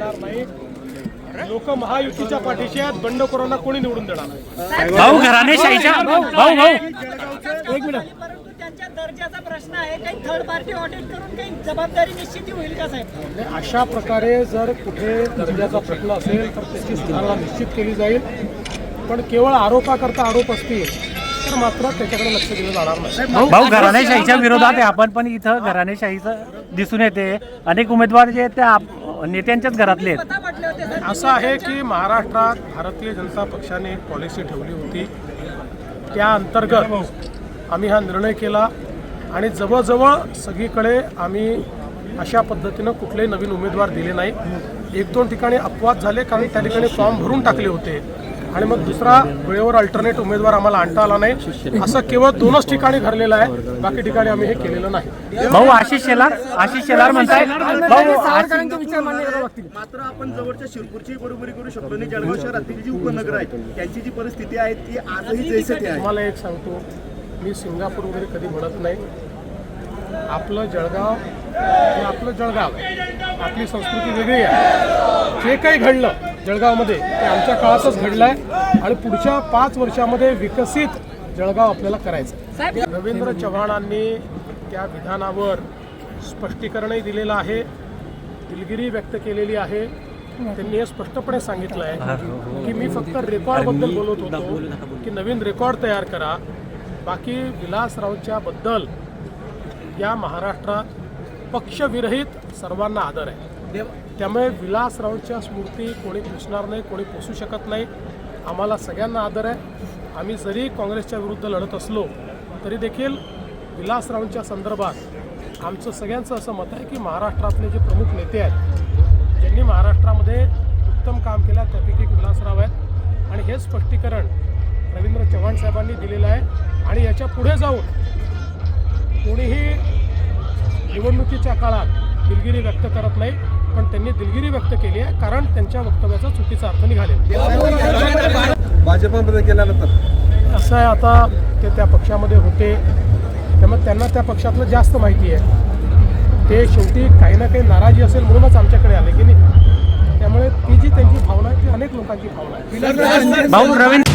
देणार नाही. लोक महायुतीच्या पाठीशी आहेत. बंडखोरांना कोणी निवडून देणार नाही. भाऊ घराणेशाहीच्या भाऊ एक मिनिट. त्यांच्या दर्जाचा प्रश्न आहे. काही थर्ड पार्टी ऑडिट करून काही जबाबदारी निश्चिती होईल का साहेब? अशा प्रकारे जर कुठे दर्जाचा प्रश्न असेल तर त्याची सुधारणा निश्चित केली जाईल. पण केवळ आरोपाकरता आरोप असतील तर मात्र त्याच्याकडे लक्ष दिलं जाणार नाही. भाऊ घराणेशाहीच्या विरोधात आहे आपण, पण इथं घराणेशाहीचं दिसून येते. अनेक उमेदवार जे आहेत त्या नेत्यांच्याच घरातले आहेत. असं आहे की महाराष्ट्रात भारतीय जनता पक्षाने एक पॉलिसी ठेवली होती. त्या अंतर्गत आम्ही हा निर्णय केला आणि जवळजवळ सगळीकडे आम्ही अशा पद्धतीनं कुठलेही नवीन उमेदवार दिले नाही. 1-2 ठिकाणी अपवाद झाले कारण त्या ठिकाणी फॉर्म भरून टाकले होते आणि मग दुसरा वेळेवर अल्टरनेट उमेदवार आम्हाला आणता आला नाही. असं केवळ 2च ठिकाणी घडलेलं आहे. बाकी ठिकाणी आम्ही हे केलेलं नाही. भाऊ आशिष शेलार म्हणताय मात्र आपण जवळच्या शिरपूरची बरोबरी करू शकतो आणि जळगाव शहरातील जी उपनगर आहेत त्यांची जी परिस्थिती आहे ती आजही जैसे ती आहे. तुम्हाला एक सांगतो, मी सिंगापूर वगैरे कधी म्हणत नाही. आपलं जळगाव हे आपलं जळगाव आहे. आपली संस्कृती वेगळी आहे. जे काही घडलं जळगावमध्ये ते आमच्या काळातच घडलं आहे आणि पुढच्या 5 वर्षामध्ये विकसित जळगाव आपल्याला करायचं. रवींद्र चव्हाणांनी त्या विधानावर स्पष्टीकरणही दिलेलं आहे. दिलगिरी व्यक्त केलेली आहे. त्यांनी हे स्पष्टपणे सांगितलं आहे की मी फक्त रेकॉर्डबद्दल बोलत होतो की नवीन रेकॉर्ड तयार करा. बाकी विलासरावच्या बद्दल या महाराष्ट्रात पक्षविरहित सर्वांना आदर आहे. त्यामुळे विलासरावच्या स्मृती कोणी पुसणार नाही, कोणी पुसू शकत नाही. आम्हाला सगळ्यांना आदर आहे. आम्ही जरी काँग्रेसच्या विरुद्ध लढत असलो तरी देखील विलासरावांच्या संदर्भात आमचं सगळ्यांचं असं मत आहे की महाराष्ट्रातले जे प्रमुख नेते आहेत ज्यांनी महाराष्ट्रामध्ये उत्तम काम केलं त्यापैकी विलासराव आहेत आणि हे स्पष्टीकरण रवींद्र चव्हाण साहेबांनी दिलेलं आहे. आणि याच्या पुढे जाऊन कोणीही निवडणुकीच्या काळात दिलगिरी व्यक्त करत नाही, पण त्यांनी दिलगिरी व्यक्त केली आहे कारण त्यांच्या वक्तव्याचा चुकीचा अर्थ निघालेला. भाजपामध्ये गेल्यानंतर असं आहे, आता ते त्या पक्षामध्ये होते त्यामुळे त्यांना त्या पक्षातलं जास्त माहिती आहे. ते शेवटी काही ना काही नाराजी असेल म्हणूनच आमच्याकडे आले की नाही. त्यामुळे ती जी त्यांची भावना आहे ती अनेक लोकांची भावना आहे. भाऊ रवींद्र